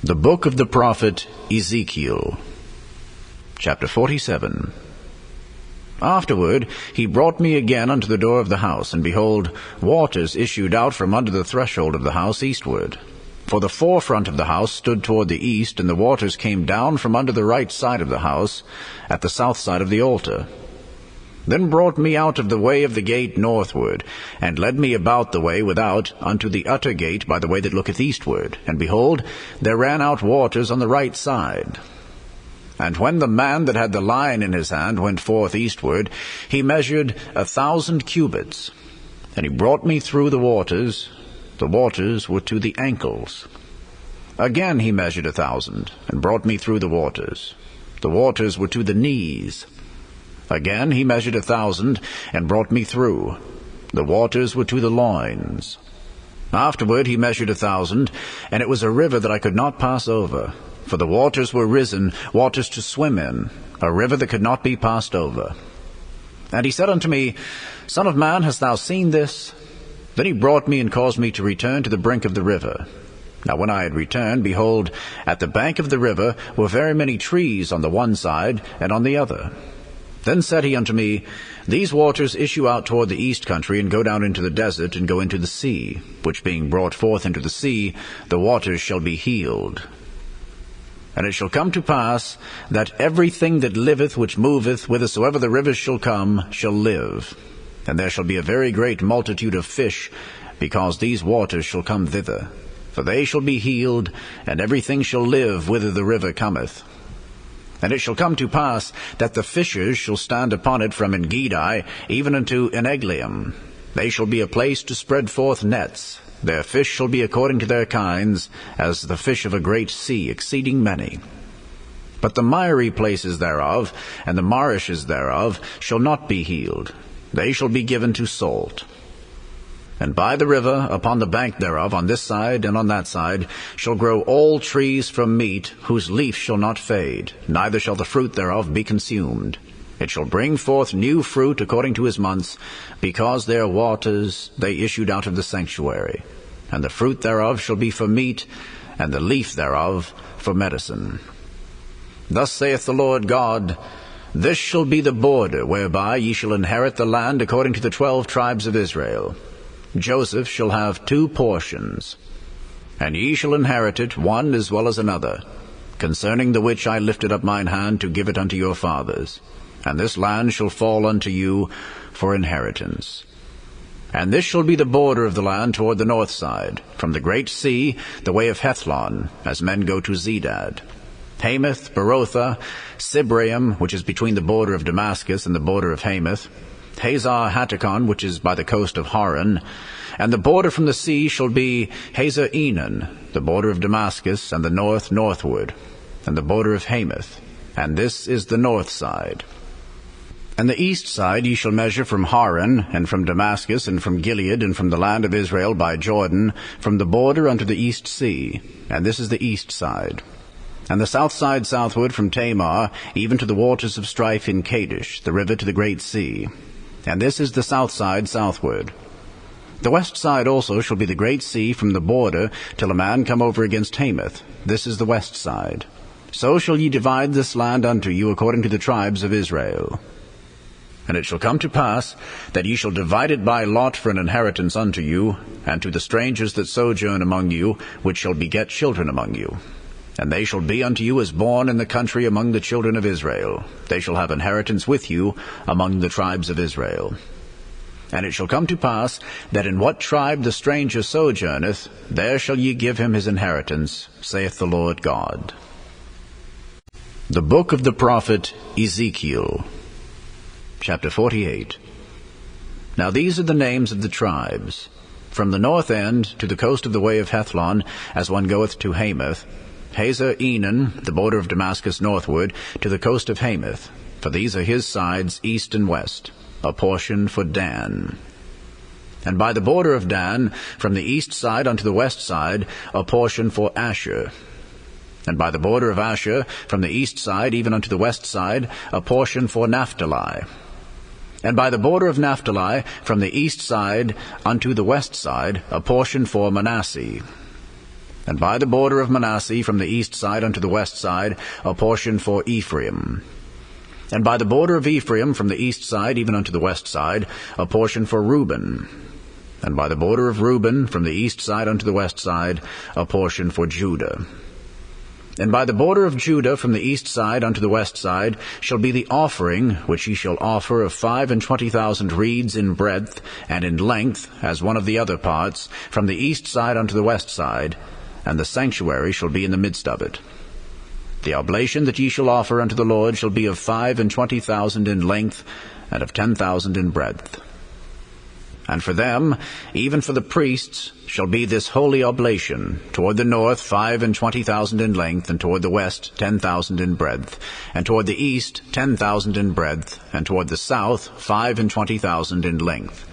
The book of the prophet Ezekiel, Chapter 47. Afterward he brought me again unto the door of the house, and behold, waters issued out from under the threshold of the house eastward. For the forefront of the house stood toward the east, and the waters came down from under the right side of the house, at the south side of the altar. Then brought me out of the way of the gate northward, and led me about the way without unto the utter gate by the way that looketh eastward. And behold, there ran out waters on the right side. And when the man that had the line in his hand went forth eastward, he measured 1,000 cubits. And he brought me through the waters were to the ankles. Again he measured 1,000, and brought me through the waters were to the knees. Again he measured 1,000, and brought me through. The waters were to the loins. Afterward he measured 1,000, and it was a river that I could not pass over. For the waters were risen, waters to swim in, a river that could not be passed over. And he said unto me, Son of man, hast thou seen this? Then he brought me and caused me to return to the brink of the river. Now when I had returned, behold, at the bank of the river were very many trees on the one side and on the other. Then said he unto me, These waters issue out toward the east country, and go down into the desert, and go into the sea, which being brought forth into the sea, the waters shall be healed. And it shall come to pass, that everything that liveth which moveth, whithersoever the rivers shall come, shall live. And there shall be a very great multitude of fish, because these waters shall come thither. For they shall be healed, and everything shall live whither the river cometh. And it shall come to pass, that the fishers shall stand upon it from Engedi, even unto Eneglaim. They shall be a place to spread forth nets. Their fish shall be according to their kinds, as the fish of a great sea, exceeding many. But the miry places thereof, and the marishes thereof, shall not be healed. They shall be given to salt. And by the river, upon the bank thereof, on this side and on that side, shall grow all trees from meat, whose leaf shall not fade, neither shall the fruit thereof be consumed. It shall bring forth new fruit according to his months, because their waters they issued out of the sanctuary. And the fruit thereof shall be for meat, and the leaf thereof for medicine. Thus saith the Lord God, This shall be the border whereby ye shall inherit the land according to the 12 tribes of Israel. Joseph shall have 2 portions, and ye shall inherit it one as well as another, concerning the which I lifted up mine hand to give it unto your fathers. And this land shall fall unto you for inheritance. And this shall be the border of the land toward the north side, from the great sea, the way of Hethlon, as men go to Zedad. Hamath, Berotha, Sibraim, which is between the border of Damascus and the border of Hamath, Hazar Hatticon, which is by the coast of Haran, and the border from the sea shall be Hazar Enan, the border of Damascus, and the north northward, and the border of Hamath, and this is the north side. And the east side ye shall measure from Haran, and from Damascus, and from Gilead, and from the land of Israel by Jordan, from the border unto the east sea, and this is the east side. And the south side southward from Tamar, even to the waters of strife in Kadesh, the river to the great sea. And this is the south side southward. The west side also shall be the great sea from the border till a man come over against Hamath. This is the west side. So shall ye divide this land unto you according to the tribes of Israel. And it shall come to pass that ye shall divide it by lot for an inheritance unto you, and to the strangers that sojourn among you, which shall beget children among you. And they shall be unto you as born in the country among the children of Israel. They shall have inheritance with you among the tribes of Israel. And it shall come to pass that in what tribe the stranger sojourneth, there shall ye give him his inheritance, saith the Lord God. The book of the prophet Ezekiel, Chapter 48. Now these are the names of the tribes. From the north end to the coast of the way of Hethlon, as one goeth to Hamath, Hazar Enan, the border of Damascus northward, to the coast of Hamath, for these are his sides east and west, a portion for Dan. And by the border of Dan, from the east side unto the west side, a portion for Asher. And by the border of Asher, from the east side even unto the west side, a portion for Naphtali. And by the border of Naphtali, from the east side unto the west side, a portion for Manasseh. And by the border of Manasseh from the east side unto the west side, a portion for Ephraim. And by the border of Ephraim from the east side even unto the west side, a portion for Reuben. And by the border of Reuben from the east side unto the west side, a portion for Judah. And by the border of Judah from the east side unto the west side shall be the offering which ye shall offer of 25,000 reeds in breadth and in length, as one of the other parts, from the east side unto the west side, and the sanctuary shall be in the midst of it. The oblation that ye shall offer unto the Lord shall be of 25,000 in length, and of 10,000 in breadth. And for them, even for the priests, shall be this holy oblation, toward the north 25,000 in length, and toward the west 10,000 in breadth, and toward the east 10,000 in breadth, and toward the south 25,000 in length.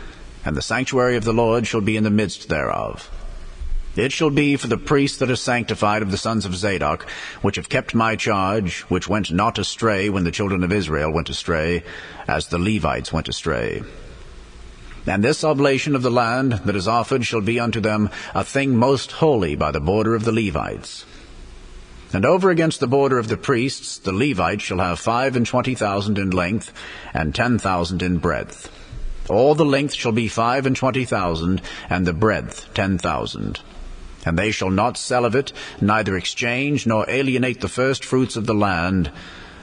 And the sanctuary of the Lord shall be in the midst thereof. It shall be for the priests that are sanctified of the sons of Zadok, which have kept my charge, which went not astray when the children of Israel went astray, as the Levites went astray. And this oblation of the land that is offered shall be unto them a thing most holy by the border of the Levites. And over against the border of the priests the Levites shall have 25,000 in length, and 10,000 in breadth. All the length shall be 25,000, and the breadth 10,000. And they shall not sell of it, neither exchange nor alienate the first fruits of the land,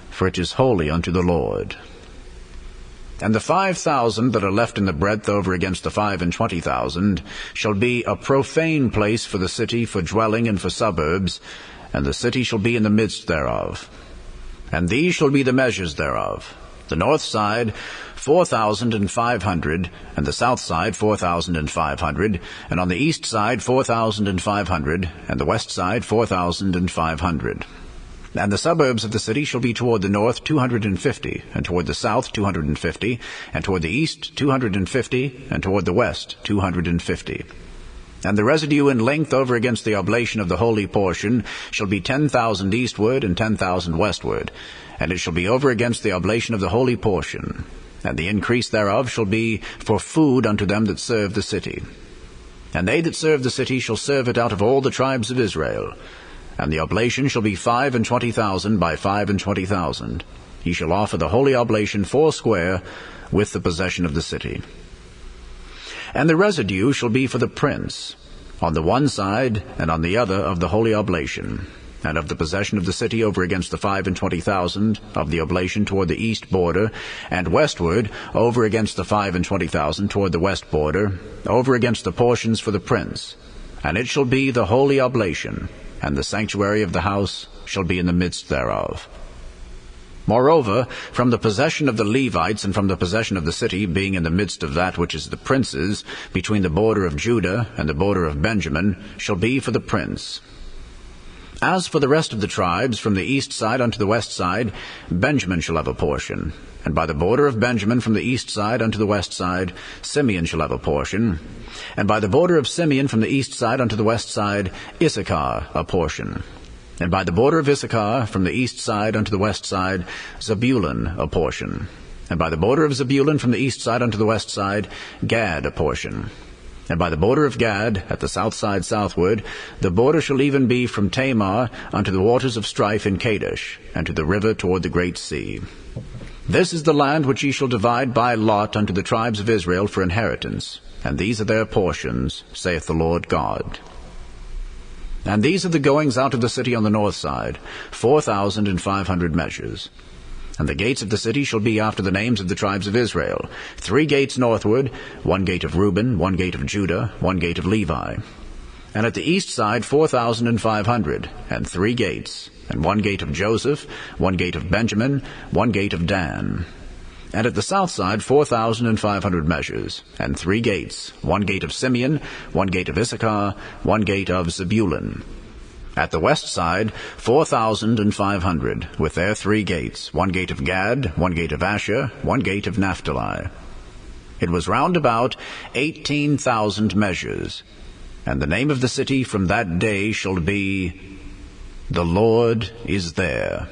for it is holy unto the Lord. And the 5,000 that are left in the breadth over against the 25,000 shall be a profane place for the city, for dwelling and for suburbs, and the city shall be in the midst thereof. And these shall be the measures thereof: the north side 4,500, and the south side 4,500, and on the east side 4,500, and the west side 4,500. And the suburbs of the city shall be toward the north 250, and toward the south 250, and toward the east 250, and toward the west 250. And the residue in length over against the oblation of the holy portion shall be 10,000 eastward and 10,000 westward, and it shall be over against the oblation of the holy portion. And the increase thereof shall be for food unto them that serve the city. And they that serve the city shall serve it out of all the tribes of Israel. And the oblation shall be 25,000 by 25,000. Ye shall offer the holy oblation foursquare with the possession of the city. And the residue shall be for the prince, on the one side and on the other of the holy oblation, and of the possession of the city over against the 25,000 of the oblation toward the east border, and westward over against the 25,000 toward the west border, over against the portions for the prince. And it shall be the holy oblation, and the sanctuary of the house shall be in the midst thereof. Moreover, from the possession of the Levites and from the possession of the city, being in the midst of that which is the prince's, between the border of Judah and the border of Benjamin, shall be for the prince. As for the rest of the tribes, from the east side unto the west side, Benjamin shall have a portion. And by the border of Benjamin from the east side unto the west side, Simeon shall have a portion. And by the border of Simeon from the east side unto the west side, Issachar a portion. And by the border of Issachar from the east side unto the west side, Zebulun a portion. And by the border of Zebulun from the east side unto the west side, Gad a portion. And by the border of Gad, at the south side southward, the border shall even be from Tamar unto the waters of strife in Kadesh, and to the river toward the great sea. This is the land which ye shall divide by lot unto the tribes of Israel for inheritance, and these are their portions, saith the Lord God. And these are the goings out of the city on the north side, 4,500 measures. And the gates of the city shall be after the names of the tribes of Israel, 3 gates northward, 1 gate of Reuben, 1 gate of Judah, 1 gate of Levi. And at the east side 4,500, and 3 gates, and 1 gate of Joseph, 1 gate of Benjamin, 1 gate of Dan. And at the south side 4,500 measures, and 3 gates, 1 gate of Simeon, 1 gate of Issachar, 1 gate of Zebulun. At the west side 4,500, with their 3 gates, 1 gate of Gad, 1 gate of Asher, 1 gate of Naphtali. It was round about 18,000 measures. And the name of the city from that day shall be, The Lord is there.